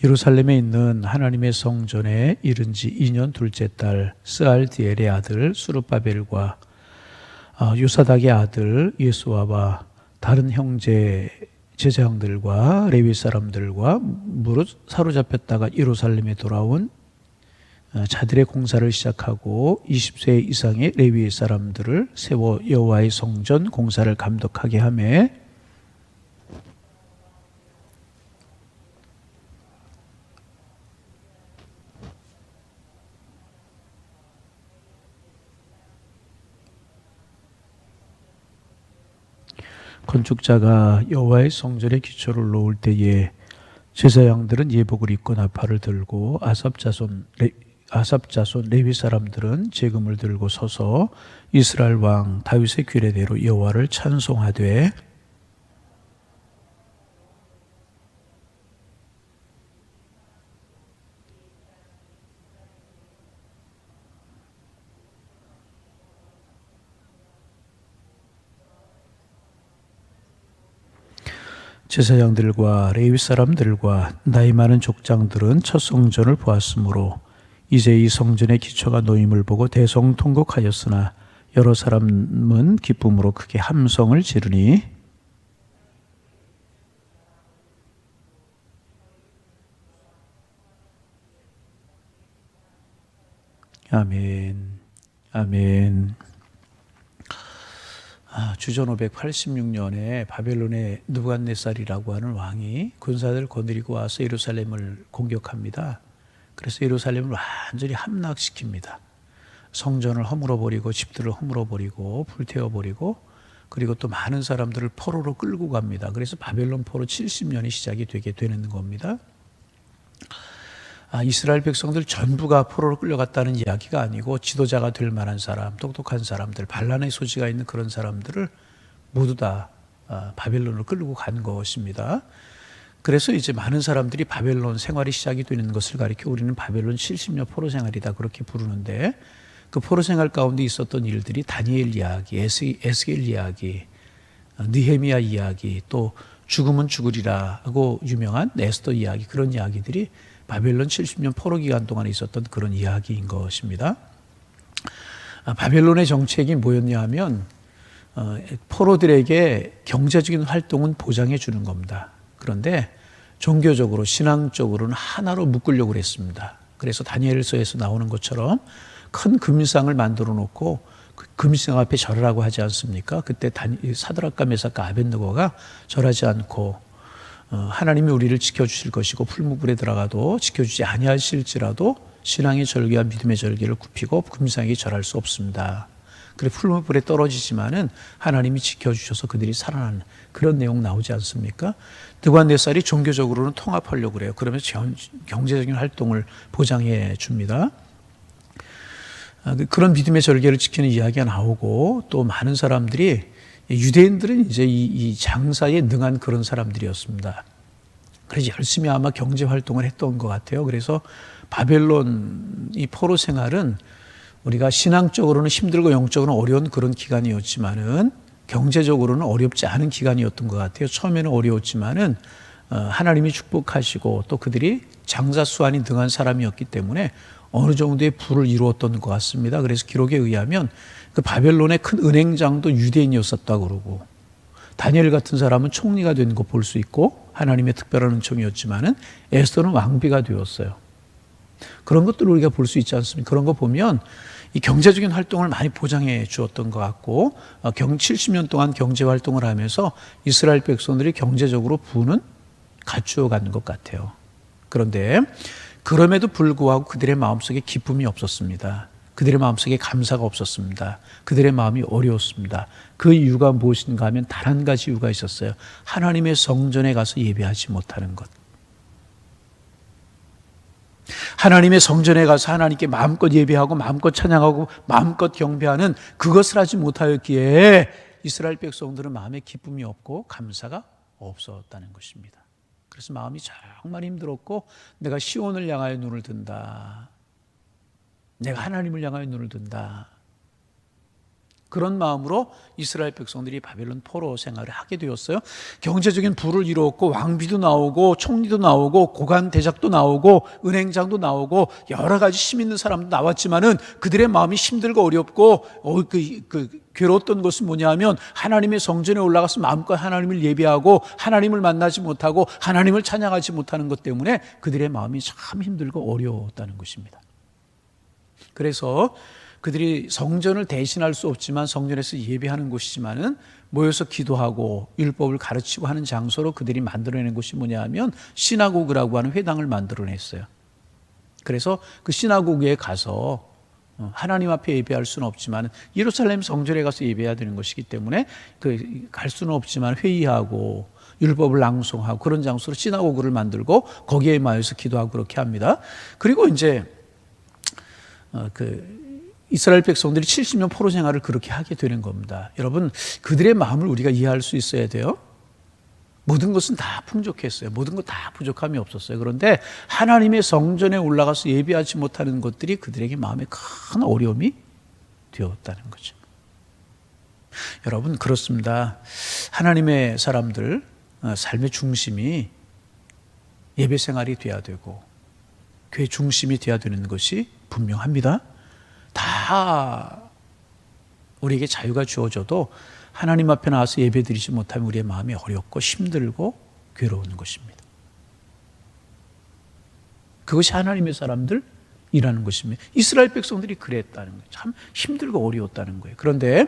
예루살렘에 있는 하나님의 성전에 이른 지 2년 둘째 달 스알디엘의 아들 수르바벨과 요사닥의 아들 예수아와 다른 형제 제사장들과 레위 사람들과 무릇 사로잡혔다가 예루살렘에 돌아온 자들의 공사를 시작하고 20세 이상의 레위 사람들을 세워 여호와의 성전 공사를 감독하게 하며 건축자가 여호와의 성전의 기초를 놓을 때에 제사장들은 예복을 입고 나팔을 들고 아삽 자손 레위 사람들은 제금을 들고 서서 이스라엘 왕 다윗의 규례대로 여호와를 찬송하되 제사장들과 레위 사람들과 나이 많은 족장들은 첫 성전을 보았으므로 이제 이 성전의 기초가 놓임을 보고 대성통곡하였으나 여러 사람은 기쁨으로 크게 함성을 지르니 아멘. 아멘. 주전 586년에 바벨론의 느부갓네살이라고 하는 왕이 군사들을 거느리고 와서 예루살렘을 공격합니다. 그래서 예루살렘을 완전히 함락시킵니다. 성전을 허물어버리고 집들을 허물어버리고 불태워버리고 그리고 또 많은 사람들을 포로로 끌고 갑니다. 그래서 바벨론 포로 70년이 시작이 되게 되는 겁니다. 이스라엘 백성들 전부가 포로로 끌려갔다는 이야기가 아니고 지도자가 될 만한 사람, 똑똑한 사람들, 반란의 소지가 있는 그런 사람들을 모두 다 바벨론으로 끌고 간 것입니다. 그래서 이제 많은 사람들이 바벨론 생활이 시작이 되는 것을 가리켜 우리는 바벨론 70년 포로 생활이다 그렇게 부르는데 그 포로 생활 가운데 있었던 일들이 다니엘 이야기, 에스겔 이야기, 느헤미야 이야기, 또 죽으면 죽으리라 하고 유명한 에스더 이야기, 그런 이야기들이 바벨론 70년 포로 기간 동안에 있었던 그런 이야기인 것입니다. 바벨론의 정책이 뭐였냐 하면 포로들에게 경제적인 활동은 보장해 주는 겁니다. 그런데 종교적으로 신앙적으로는 하나로 묶으려고 했습니다. 그래서 다니엘서에서 나오는 것처럼 큰 금상을 만들어 놓고 그 금상 앞에 절하라고 하지 않습니까? 그때 사드락과 메삭과 아벳느고가 절하지 않고 하나님이 우리를 지켜주실 것이고 풀무불에 들어가도 지켜주지 아니하실지라도 신앙의 절기와 믿음의 절기를 굽히고 금상에게 절할 수 없습니다. 그래 풀무불에 떨어지지만은 하나님이 지켜주셔서 그들이 살아나는 그런 내용 나오지 않습니까? 느부갓네살이 종교적으로는 통합하려고 그래요. 그러면서 경제적인 활동을 보장해 줍니다. 그런 믿음의 절개를 지키는 이야기가 나오고 또 많은 사람들이 유대인들은 이제 이 장사에 능한 그런 사람들이었습니다. 그래서 열심히 아마 경제 활동을 했던 것 같아요. 그래서 바벨론 이 포로 생활은 우리가 신앙적으로는 힘들고 영적으로는 어려운 그런 기간이었지만은 경제적으로는 어렵지 않은 기간이었던 것 같아요. 처음에는 어려웠지만은 하나님이 축복하시고 또 그들이 장사 수완이 능한 사람이었기 때문에 어느 정도의 부를 이루었던 것 같습니다. 그래서 기록에 의하면 그 바벨론의 큰 은행장도 유대인이었었다고 그러고 다니엘 같은 사람은 총리가 된 거 볼 수 있고 하나님의 특별한 은총이었지만은 에스더는 왕비가 되었어요. 그런 것들을 우리가 볼 수 있지 않습니까? 그런 거 보면 이 경제적인 활동을 많이 보장해 주었던 것 같고 70년 동안 경제 활동을 하면서 이스라엘 백성들이 경제적으로 부는 갖추어 가는 것 같아요. 그런데 그럼에도 불구하고 그들의 마음속에 기쁨이 없었습니다. 그들의 마음속에 감사가 없었습니다. 그들의 마음이 어려웠습니다. 그 이유가 무엇인가 하면 단 한 가지 이유가 있었어요. 하나님의 성전에 가서 예배하지 못하는 것. 하나님의 성전에 가서 하나님께 마음껏 예배하고 마음껏 찬양하고 마음껏 경배하는 그것을 하지 못하였기에 이스라엘 백성들은 마음에 기쁨이 없고 감사가 없었다는 것입니다. 그래서 마음이 정말 힘들었고 내가 시온을 향하여 눈을 든다. 내가 하나님을 향하여 눈을 든다. 그런 마음으로 이스라엘 백성들이 바벨론 포로 생활을 하게 되었어요. 경제적인 부를 이루었고 왕비도 나오고 총리도 나오고 고관 대작도 나오고 은행장도 나오고 여러 가지 힘 있는 사람도 나왔지만은 그들의 마음이 힘들고 어렵고 괴로웠던 것은 뭐냐면 하나님의 성전에 올라가서 마음껏 하나님을 예배하고 하나님을 만나지 못하고 하나님을 찬양하지 못하는 것 때문에 그들의 마음이 참 힘들고 어려웠다는 것입니다. 그래서 그들이 성전을 대신할 수 없지만 성전에서 예배하는 곳이지만은 모여서 기도하고 율법을 가르치고 하는 장소로 그들이 만들어낸 곳이 뭐냐 하면 시나고그라고 하는 회당을 만들어냈어요. 그래서 그 시나고그에 가서 하나님 앞에 예배할 수는 없지만 예루살렘 성전에 가서 예배해야 되는 것이기 때문에 갈 수는 없지만 회의하고 율법을 낭송하고 그런 장소로 시나고그를 만들고 거기에 모여서 기도하고 그렇게 합니다. 그리고 이제 이스라엘 백성들이 70년 포로 생활을 그렇게 하게 되는 겁니다. 여러분, 그들의 마음을 우리가 이해할 수 있어야 돼요. 모든 것은 다 풍족했어요. 모든 것 다 부족함이 없었어요. 그런데 하나님의 성전에 올라가서 예배하지 못하는 것들이 그들에게 마음에 큰 어려움이 되었다는 거죠. 여러분, 그렇습니다. 하나님의 사람들 삶의 중심이 예배 생활이 돼야 되고 교회 중심이 돼야 되는 것이 분명합니다. 다 우리에게 자유가 주어져도 하나님 앞에 나와서 예배드리지 못하면 우리의 마음이 어렵고 힘들고 괴로운 것입니다. 그것이 하나님의 사람들이라는 것입니다. 이스라엘 백성들이 그랬다는 거예요. 참 힘들고 어려웠다는 거예요. 그런데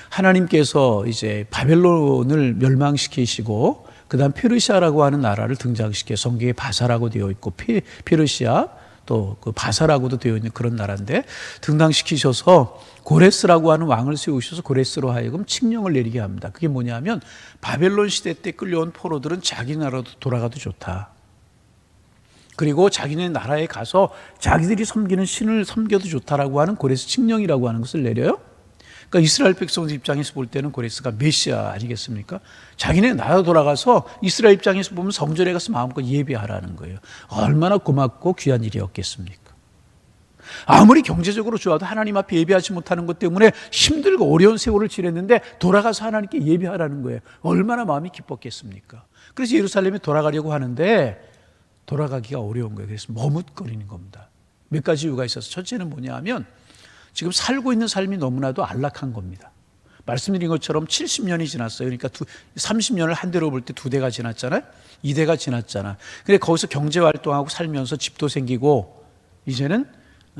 하나님께서 이제 바벨론을 멸망시키시고 그다음 페르시아라고 하는 나라를 등장시켜 성경에 바사라고 되어 있고 페르시아 또 그 바사라고도 되어 있는 그런 나라인데 등장시키셔서 고레스라고 하는 왕을 세우셔서 고레스로 하여금 칙령을 내리게 합니다. 그게 뭐냐면 바벨론 시대 때 끌려온 포로들은 자기 나라로 돌아가도 좋다. 그리고 자기네 나라에 가서 자기들이 섬기는 신을 섬겨도 좋다라고 하는 고레스 칙령이라고 하는 것을 내려요. 그러니까 이스라엘 백성들 입장에서 볼 때는 고레스가 메시아 아니겠습니까? 자기네 나라 돌아가서 이스라엘 입장에서 보면 성전에 가서 마음껏 예배하라는 거예요. 얼마나 고맙고 귀한 일이었겠습니까? 아무리 경제적으로 좋아도 하나님 앞에 예배하지 못하는 것 때문에 힘들고 어려운 세월을 지냈는데 돌아가서 하나님께 예배하라는 거예요. 얼마나 마음이 기뻤겠습니까? 그래서 예루살렘에 돌아가려고 하는데 돌아가기가 어려운 거예요. 그래서 머뭇거리는 겁니다. 몇 가지 이유가 있어서 첫째는 뭐냐 하면 지금 살고 있는 삶이 너무나도 안락한 겁니다. 말씀드린 것처럼 70년이 지났어요. 그러니까 30년을 한 대로 볼 때 2대가 지났잖아요. 2대가 지났잖아. 근데 거기서 경제활동하고 살면서 집도 생기고 이제는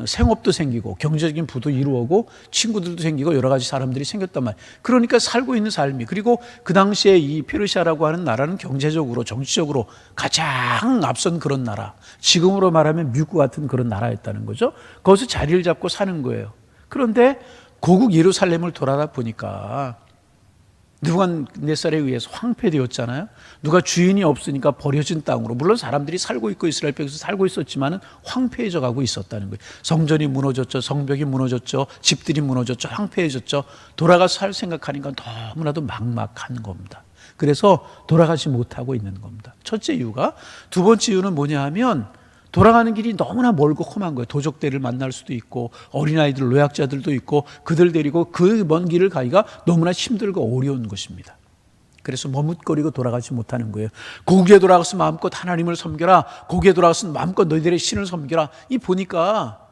생업도 생기고 경제적인 부도 이루어고 친구들도 생기고 여러 가지 사람들이 생겼단 말이에요. 그러니까 살고 있는 삶이 그리고 그 당시에 이 페르시아라고 하는 나라는 경제적으로 정치적으로 가장 앞선 그런 나라 지금으로 말하면 미국 같은 그런 나라였다는 거죠. 거기서 자리를 잡고 사는 거예요. 그런데 고국 예루살렘을 돌아다 보니까 느부갓네살에 의해서 황폐되었잖아요. 누가 주인이 없으니까 버려진 땅으로 물론 사람들이 살고 있고 이스라엘 백성에서 살고 있었지만 황폐해져 가고 있었다는 거예요. 성전이 무너졌죠. 성벽이 무너졌죠. 집들이 무너졌죠. 황폐해졌죠. 돌아가서 살 생각하니까 너무나도 막막한 겁니다. 그래서 돌아가지 못하고 있는 겁니다. 첫째 이유가. 두 번째 이유는 뭐냐 하면 돌아가는 길이 너무나 멀고 험한 거예요. 도적들을 만날 수도 있고 어린아이들, 노약자들도 있고 그들 데리고 그 먼 길을 가기가 너무나 힘들고 어려운 것입니다. 그래서 머뭇거리고 돌아가지 못하는 거예요. 고국에 돌아가서 마음껏 하나님을 섬겨라. 고국에 돌아가서 마음껏 너희들의 신을 섬겨라. 보니까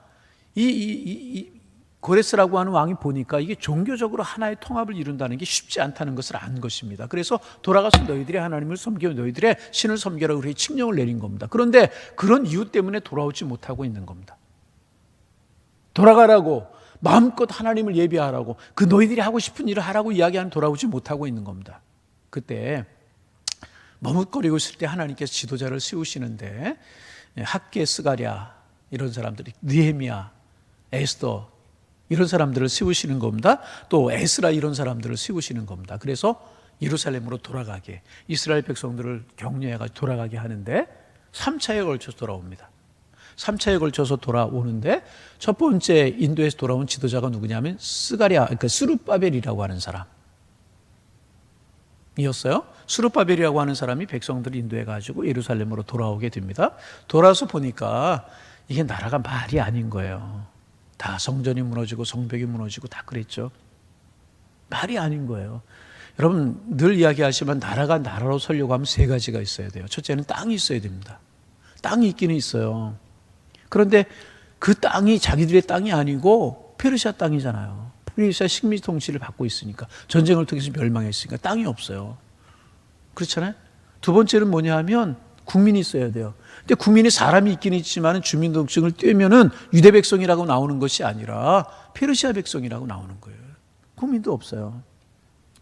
고레스라고 하는 왕이 보니까 이게 종교적으로 하나의 통합을 이룬다는 게 쉽지 않다는 것을 안 것입니다. 그래서 돌아가서 너희들이 하나님을 섬겨 너희들의 신을 섬겨라 그렇게 칙령을 내린 겁니다. 그런데 그런 이유 때문에 돌아오지 못하고 있는 겁니다. 돌아가라고 마음껏 하나님을 예배하라고 그 너희들이 하고 싶은 일을 하라고 이야기하는 돌아오지 못하고 있는 겁니다. 그때 머뭇거리고 있을 때 하나님께서 지도자를 세우시는데 학개, 스가랴 이런 사람들이 느헤미야, 에스더 이런 사람들을 세우시는 겁니다. 또 에스라 이런 사람들을 세우시는 겁니다. 그래서 예루살렘으로 돌아가게 이스라엘 백성들을 격려해가 돌아가게 하는데 3차에 걸쳐서 돌아옵니다. 3차에 걸쳐서 돌아오는데 첫 번째 인도에서 돌아온 지도자가 누구냐면 그러니까 스룹바벨이라고 하는 사람이었어요. 스룹바벨이라고 하는 사람이 백성들을 인도해 가지고 예루살렘으로 돌아오게 됩니다. 돌아서 보니까 이게 나라가 말이 아닌 거예요. 다 성전이 무너지고 성벽이 무너지고 다 그랬죠. 말이 아닌 거예요. 여러분 늘 이야기하시면 나라가 나라로 서려고 하면 세 가지가 있어야 돼요. 첫째는 땅이 있어야 됩니다. 땅이 있기는 있어요. 그런데 그 땅이 자기들의 땅이 아니고 페르시아 땅이잖아요. 페르시아 식민 통치를 받고 있으니까, 전쟁을 통해서 멸망했으니까 땅이 없어요. 그렇잖아요. 두 번째는 뭐냐 하면 국민이 있어야 돼요. 근데 국민이 사람이 있긴 있지만 주민등록증을 떼면은 유대 백성이라고 나오는 것이 아니라 페르시아 백성이라고 나오는 거예요. 국민도 없어요.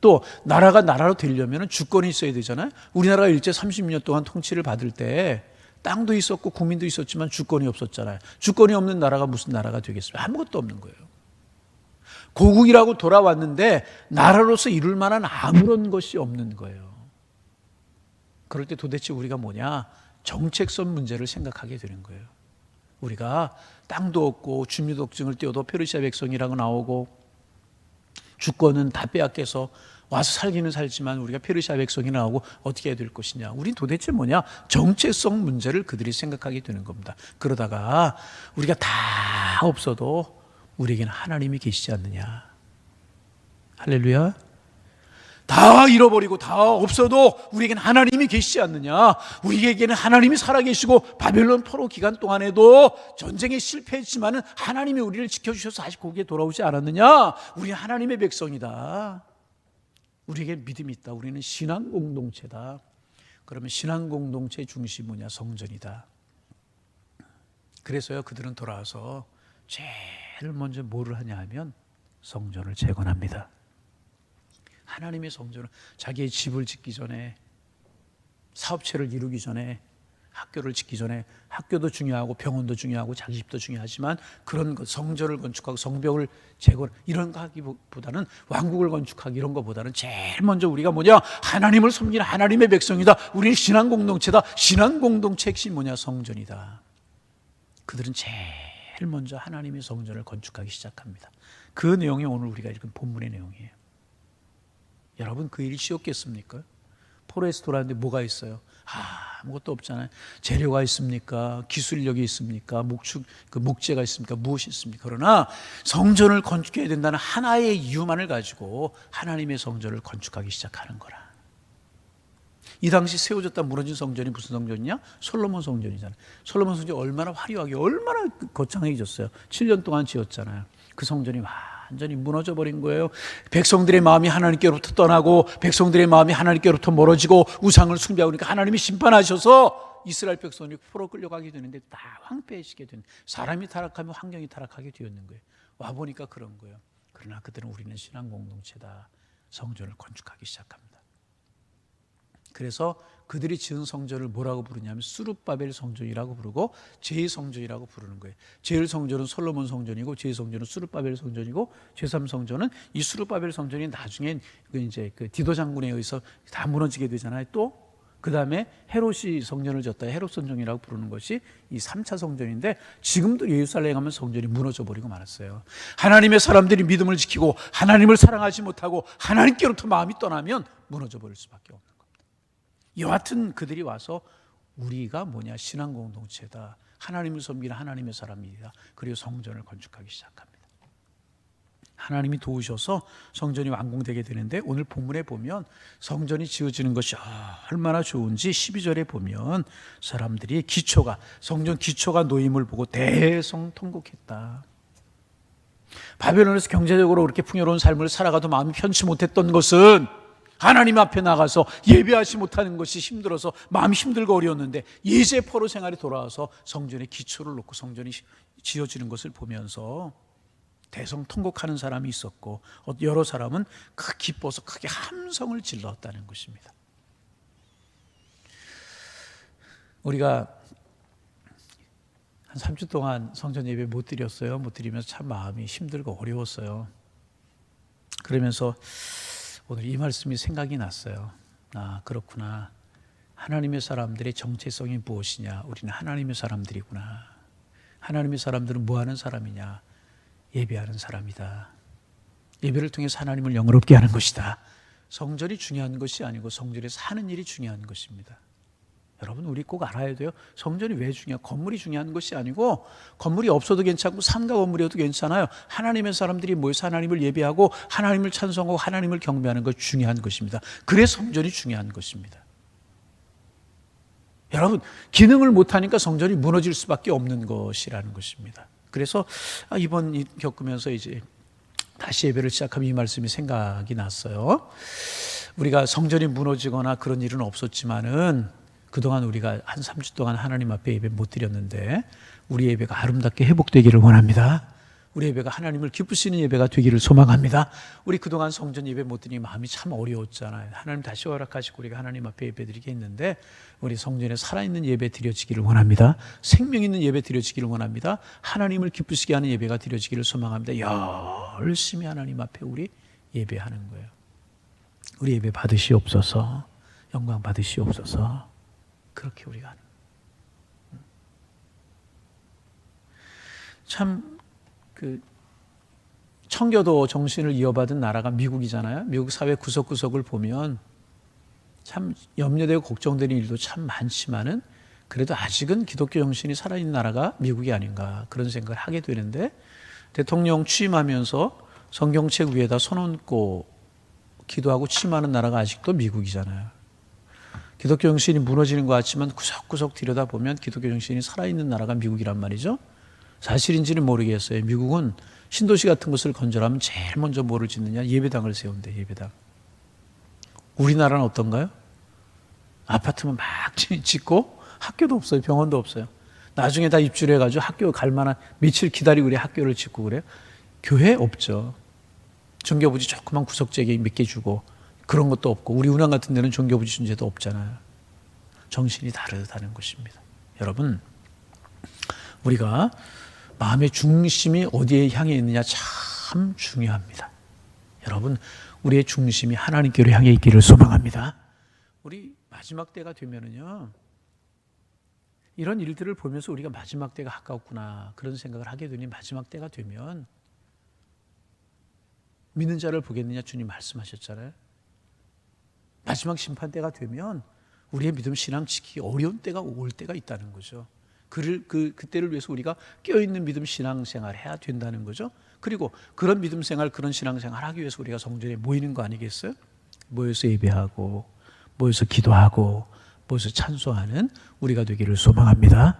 또 나라가 나라로 되려면 주권이 있어야 되잖아요. 우리나라가 일제 30년 동안 통치를 받을 때 땅도 있었고 국민도 있었지만 주권이 없었잖아요. 주권이 없는 나라가 무슨 나라가 되겠어요? 아무것도 없는 거예요. 고국이라고 돌아왔는데 나라로서 이룰 만한 아무런 것이 없는 거예요. 그럴 때 도대체 우리가 뭐냐? 정책선 문제를 생각하게 되는 거예요. 우리가 땅도 없고 주민등록증을 떼어도 페르시아 백성이라고 나오고 주권은 다 빼앗겨서 와서 살기는 살지만 우리가 페르시아 백성이 나오고 어떻게 해야 될 것이냐. 우린 도대체 뭐냐? 정체성 문제를 그들이 생각하게 되는 겁니다. 그러다가 우리가 다 없어도 우리에게는 하나님이 계시지 않느냐. 할렐루야. 다 잃어버리고 다 없어도 우리에게는 하나님이 계시지 않느냐. 우리에게는 하나님이 살아계시고 바벨론 포로 기간 동안에도 전쟁에 실패했지만 하나님이 우리를 지켜주셔서 다시 거기에 돌아오지 않았느냐. 우리는 하나님의 백성이다. 우리에게 믿음이 있다. 우리는 신앙 공동체다. 그러면 신앙 공동체의 중심이 뭐냐? 성전이다. 그래서요 그들은 돌아와서 제일 먼저 뭐를 하냐 하면 성전을 재건합니다. 하나님의 성전을, 자기의 집을 짓기 전에, 사업체를 이루기 전에, 학교를 짓기 전에, 학교도 중요하고 병원도 중요하고 자기 집도 중요하지만 그런 것, 성전을 건축하고 성벽을 재건, 이런 거 하기보다는, 왕국을 건축하기 이런 것보다는 제일 먼저 우리가 뭐냐? 하나님을 섬기는 하나님의 백성이다. 우리는 신앙 공동체다. 신앙 공동체 핵심이 뭐냐? 성전이다. 그들은 제일 먼저 하나님의 성전을 건축하기 시작합니다. 그 내용이 오늘 우리가 읽은 본문의 내용이에요. 여러분 그 일이 쉬웠겠습니까? 포로에서 돌아왔는데 뭐가 있어요? 아무것도 없잖아요. 재료가 있습니까? 기술력이 있습니까? 목재가 있습니까? 무엇이 있습니까? 그러나 성전을 건축해야 된다는 하나의 이유만을 가지고 하나님의 성전을 건축하기 시작하는 거라. 이 당시 세워졌다 무너진 성전이 무슨 성전이냐? 솔로몬 성전이잖아요. 솔로몬 성전이 얼마나 화려하게, 얼마나 거창해졌어요. 7년 동안 지었잖아요. 그 성전이 완전히 무너져 버린 거예요. 백성들의 마음이 하나님께로부터 떠나고 백성들의 마음이 하나님께로부터 멀어지고 우상을 숭배하고, 그러니까 하나님이 심판하셔서 이스라엘 백성이 포로 끌려가게 되는데 다 황폐해지게 되는, 사람이 타락하면 환경이 타락하게 되었는 거예요. 와보니까 그런 거예요. 그러나 그들은 우리는 신앙 공동체다. 성전을 건축하기 시작합니다. 그래서 그들이 지은 성전을 뭐라고 부르냐면 스룹바벨 성전이라고 부르고 제2성전이라고 부르는 거예요. 제1성전은 솔로몬 성전이고 제2성전은 스룹바벨 성전이고 제3성전은 이 스룹바벨 성전이 나중에 그 디도 장군에 의해서 다 무너지게 되잖아요. 또 그 다음에 헤롯이 성전을 졌다. 헤롯 성전이라고 부르는 것이 이 3차 성전인데, 지금도 예루살렘 가면 성전이 무너져 버리고 말았어요. 하나님의 사람들이 믿음을 지키고 하나님을 사랑하지 못하고 하나님께로부터 마음이 떠나면 무너져 버릴 수밖에 없는 겁니다. 여하튼 그들이 와서 우리가 뭐냐? 신앙 공동체다. 하나님을 섬기는 하나님의 사람이다. 그리고 성전을 건축하기 시작합니다. 하나님이 도우셔서 성전이 완공되게 되는데, 오늘 본문에 보면 성전이 지어지는 것이 얼마나 좋은지 12절에 보면 사람들이 성전 기초가 놓임을 보고 대성통곡했다. 바벨론에서 경제적으로 그렇게 풍요로운 삶을 살아가도 마음이 편치 못했던 것은 하나님 앞에 나가서 예배하지 못하는 것이 힘들어서 마음이 힘들고 어려웠는데, 이제 포로 생활이 돌아와서 성전에 기초를 놓고 성전이 지어지는 것을 보면서 대성통곡하는 사람이 있었고, 여러 사람은 기뻐서 크게 함성을 질렀다는 것입니다. 우리가 한 3주 동안 성전 예배 못 드렸어요. 못 드리면서 참 마음이 힘들고 어려웠어요. 그러면서 오늘 이 말씀이 생각이 났어요. 그렇구나. 하나님의 사람들의 정체성이 무엇이냐? 우리는 하나님의 사람들이구나. 하나님의 사람들은 뭐 하는 사람이냐? 예배하는 사람이다. 예배를 통해서 하나님을 영화롭게 하는 것이다. 성전이 중요한 것이 아니고 성전에서 하는 일이 중요한 것입니다. 여러분 우리 꼭 알아야 돼요. 성전이 왜 중요해요? 건물이 중요한 것이 아니고 건물이 없어도 괜찮고 산과 건물이어도 괜찮아요. 하나님의 사람들이 모여서 하나님을 예배하고 하나님을 찬송하고 하나님을 경배하는 것이 중요한 것입니다. 그래서 성전이 중요한 것입니다. 여러분 기능을 못하니까 성전이 무너질 수밖에 없는 것이라는 것입니다. 그래서 이번 겪으면서 이제 다시 예배를 시작하면 이 말씀이 생각이 났어요. 우리가 성전이 무너지거나 그런 일은 없었지만은 그동안 우리가 한 3주 동안 하나님 앞에 예배 못 드렸는데 우리 예배가 아름답게 회복되기를 원합니다. 우리 예배가 하나님을 기쁘시는 예배가 되기를 소망합니다. 우리 그동안 성전 예배 못 드리니 마음이 참 어려웠잖아요. 하나님 다시 허락하시고 우리가 하나님 앞에 예배 드리게 했는데 우리 성전에 살아있는 예배 드려지기를 원합니다. 생명 있는 예배 드려지기를 원합니다. 하나님을 기쁘시게 하는 예배가 드려지기를 소망합니다. 열심히 하나님 앞에 우리 예배하는 거예요. 우리 예배 받으시옵소서. 영광 받으시옵소서. 그렇게 우리가 하는. 참 청교도 정신을 이어받은 나라가 미국이잖아요. 미국 사회 구석구석을 보면 참 염려되고 걱정되는 일도 참 많지만은 그래도 아직은 기독교 정신이 살아있는 나라가 미국이 아닌가 그런 생각을 하게 되는데 대통령 취임하면서 성경책 위에다 손 얹고 기도하고 취임하는 나라가 아직도 미국이잖아요. 기독교 정신이 무너지는 것 같지만 구석구석 들여다보면 기독교 정신이 살아있는 나라가 미국이란 말이죠. 사실인지는 모르겠어요. 미국은 신도시 같은 것을 건설하면 제일 먼저 뭐를 짓느냐? 예배당을 세운대. 예배당. 우리나라는 어떤가요? 아파트만 막 짓고 학교도 없어요. 병원도 없어요. 나중에 다 입주해가지고 학교 갈 만한 며칠 기다리고 그래 학교를 짓고 그래요. 교회 없죠. 종교부지 조그만 구석재기 몇 개 주고 그런 것도 없고 우리 운항 같은 데는 종교부지 준제도 없잖아요. 정신이 다르다는 것입니다. 여러분 우리가 마음의 중심이 어디에 향해 있느냐 참 중요합니다. 여러분 우리의 중심이 하나님께로 향해 있기를 소망합니다. 우리 마지막 때가 되면은요 이런 일들을 보면서 우리가 마지막 때가 가까웠구나 그런 생각을 하게 되니 마지막 때가 되면 믿는 자를 보겠느냐 주님 말씀하셨잖아요. 마지막 심판 때가 되면 우리의 믿음 신앙 지키기 어려운 때가 올 때가 있다는 거죠. 그때를 위해서 우리가 깨어있는 믿음 신앙생활을 해야 된다는 거죠. 그리고 그런 믿음 생활, 그런 신앙생활을 하기 위해서 우리가 성전에 모이는 거 아니겠어요? 모여서 예배하고, 모여서 기도하고, 모여서 찬송하는 우리가 되기를 소망합니다.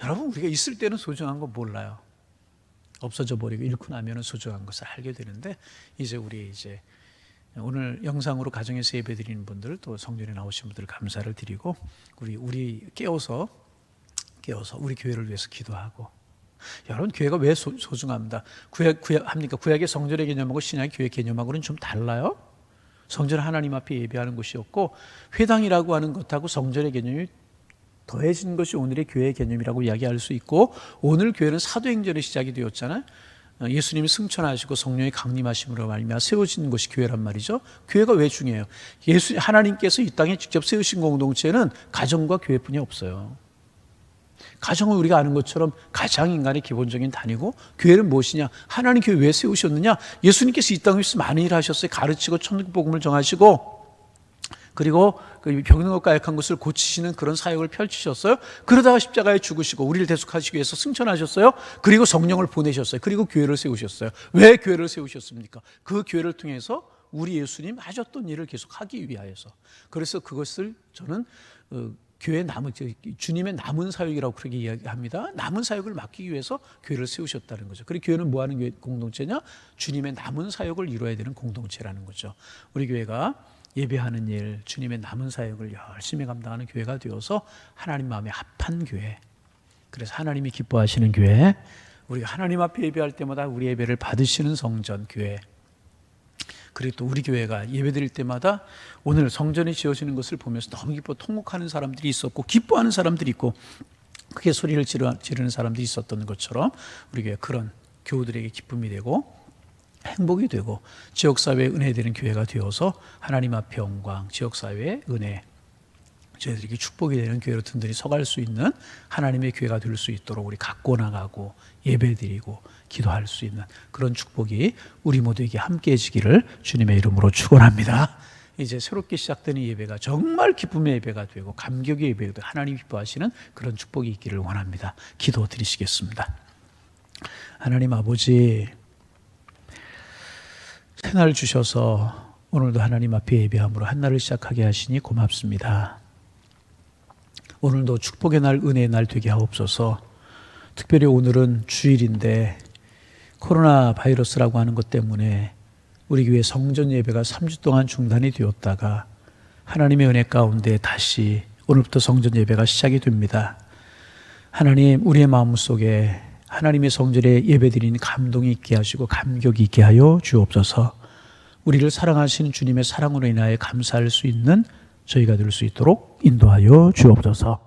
여러분, 우리가 있을 때는 소중한 거 몰라요. 없어져 버리고 잃고 나면 소중한 것을 알게 되는데, 이제 우리 오늘 영상으로 가정에서 예배 드리는 분들 또 성전에 나오신 분들 감사를 드리고 우리 깨어서 우리 교회를 위해서 기도하고 여러분 교회가 왜 소중합니다. 구약의 성전의 개념하고 신약의 교회 개념하고는 좀 달라요. 성전은 하나님 앞에 예배하는 곳이었고 회당이라고 하는 것하고 성전의 개념이 더해진 것이 오늘의 교회의 개념이라고 이야기할 수 있고 오늘 교회는 사도행전의 시작이 되었잖아요. 예수님이 승천하시고 성령의 강림하심으로 말미암아 세워진 것이 교회란 말이죠. 교회가 왜 중요해요? 하나님께서 이 땅에 직접 세우신 공동체는 가정과 교회뿐이 없어요. 가정은 우리가 아는 것처럼 가장 인간의 기본적인 단위고 교회는 무엇이냐? 하나님 교회 왜 세우셨느냐? 예수님께서 이 땅에서 많은 일을 하셨어요. 가르치고 천국 복음을 정하시고 그리고 병든 것과 약한 것을 고치시는 그런 사역을 펼치셨어요. 그러다가 십자가에 죽으시고 우리를 대속하시기 위해서 승천하셨어요. 그리고 성령을 보내셨어요. 그리고 교회를 세우셨어요. 왜 교회를 세우셨습니까? 그 교회를 통해서 우리 예수님 하셨던 일을 계속 하기 위하여서. 그래서 그것을 저는 주님의 남은 사역이라고 그렇게 이야기합니다. 남은 사역을 맡기기 위해서 교회를 세우셨다는 거죠. 그리고 교회는 뭐 하는 공동체냐? 주님의 남은 사역을 이루어야 되는 공동체라는 거죠. 우리 교회가 예배하는 일, 주님의 남은 사역을 열심히 감당하는 교회가 되어서 하나님 마음에 합한 교회. 그래서 하나님이 기뻐하시는 교회, 우리가 하나님 앞에 예배할 때마다 우리 예배를 받으시는 성전 교회. 그리고 또 우리 교회가 예배드릴 때마다 오늘 성전이 지어지는 것을 보면서 너무 기뻐 통곡하는 사람들이 있었고 기뻐하는 사람들이 있고 크게 소리를 지르는 사람들이 있었던 것처럼 우리 교회 그런 교우들에게 기쁨이 되고 행복이 되고 지역사회에 은혜되는 교회가 되어서 하나님 앞에 영광, 지역사회의 은혜, 저희들에게 축복이 되는 교회로 든든히 서갈 수 있는 하나님의 교회가 될 수 있도록 우리 갖고 나가고 예배드리고 기도할 수 있는 그런 축복이 우리 모두에게 함께해지기를 주님의 이름으로 축원합니다. 이제 새롭게 시작되는 예배가 정말 기쁨의 예배가 되고 감격의 예배가 되고 하나님 기뻐하시는 그런 축복이 있기를 원합니다. 기도 드리시겠습니다. 하나님 아버지, 새날 주셔서 오늘도 하나님 앞에 예배함으로 한날을 시작하게 하시니 고맙습니다. 오늘도 축복의 날, 은혜의 날 되게 하옵소서. 특별히 오늘은 주일인데 코로나 바이러스라고 하는 것 때문에 우리 교회 성전 예배가 3주 동안 중단이 되었다가 하나님의 은혜 가운데 다시 오늘부터 성전 예배가 시작이 됩니다. 하나님, 우리의 마음속에 하나님의 성전에 예배드리는 감동이 있게 하시고 감격이 있게 하여 주옵소서. 우리를 사랑하시는 주님의 사랑으로 인하여 감사할 수 있는 저희가 될 수 있도록 인도하여 주옵소서.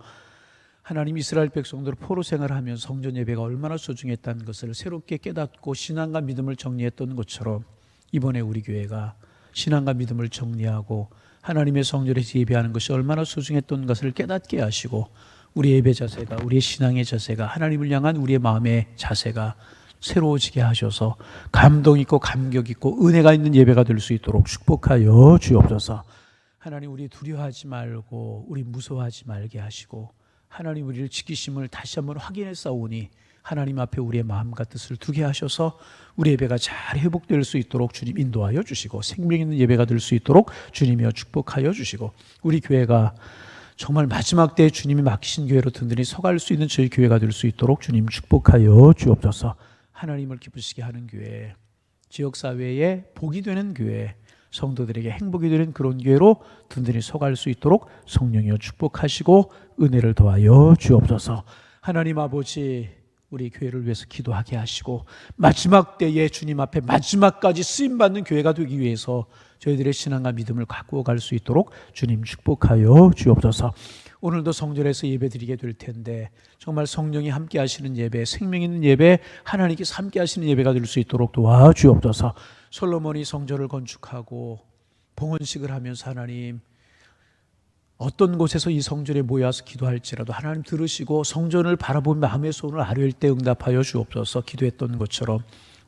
하나님, 이스라엘 백성들 포로 생활하면 성전 예배가 얼마나 소중했다는 것을 새롭게 깨닫고 신앙과 믿음을 정리했던 것처럼 이번에 우리 교회가 신앙과 믿음을 정리하고 하나님의 성전에서 예배하는 것이 얼마나 소중했던 것을 깨닫게 하시고 우리 예배 자세가, 우리의 신앙의 자세가, 하나님을 향한 우리의 마음의 자세가 새로워지게 하셔서 감동 있고 감격 있고 은혜가 있는 예배가 될 수 있도록 축복하여 주옵소서. 하나님, 우리 두려워하지 말고 우리 무서워하지 말게 하시고 하나님 우리를 지키심을 다시 한번 확인해 싸우니 하나님 앞에 우리의 마음과 뜻을 두게 하셔서 우리 예배가 잘 회복될 수 있도록 주님 인도하여 주시고 생명 있는 예배가 될 수 있도록 주님이여 축복하여 주시고 우리 교회가 정말 마지막 때에 주님이 맡기신 교회로 든든히 서갈 수 있는 저희 교회가 될 수 있도록 주님 축복하여 주옵소서. 하나님을 기쁘시게 하는 교회, 지역사회에 복이 되는 교회, 성도들에게 행복이 되는 그런 교회로 든든히 서갈 수 있도록 성령이여 축복하시고 은혜를 더하여 주옵소서. 하나님 아버지, 우리 교회를 위해서 기도하게 하시고 마지막 때에 주님 앞에 마지막까지 쓰임받는 교회가 되기 위해서 저희들의 신앙과 믿음을 가꾸어 갈 수 있도록 주님 축복하여 주옵소서. 오늘도 성전에서 예배드리게 될 텐데 정말 성령이 함께 하시는 예배, 생명 있는 예배, 하나님께서 함께 하시는 예배가 될 수 있도록 도와주옵소서. 솔로몬이 성전을 건축하고 봉헌식을 하면서 하나님 어떤 곳에서 이 성전에 모여서 기도할지라도 하나님 들으시고 성전을 바라보며 마음의 소원을 아뢰일 때 응답하여 주옵소서. 기도했던 것처럼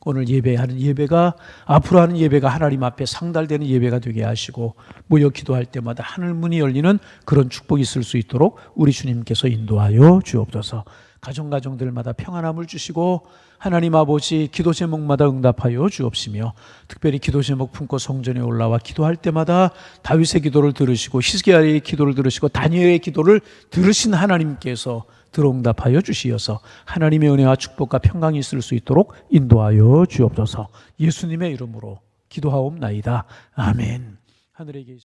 오늘 예배하는 예배가 앞으로 하는 예배가 하나님 앞에 상달되는 예배가 되게 하시고 모여 기도할 때마다 하늘문이 열리는 그런 축복이 있을 수 있도록 우리 주님께서 인도하여 주옵소서. 가정들마다 평안함을 주시고 하나님 아버지 기도 제목마다 응답하여 주옵시며 특별히 기도 제목 품고 성전에 올라와 기도할 때마다 다윗의 기도를 들으시고 히스기야의 기도를 들으시고 다니엘의 기도를 들으신 하나님께서 들어응답하여 주시어서 하나님의 은혜와 축복과 평강이 있을 수 있도록 인도하여 주옵소서. 예수님의 이름으로 기도하옵나이다. 아멘. 하늘에 계신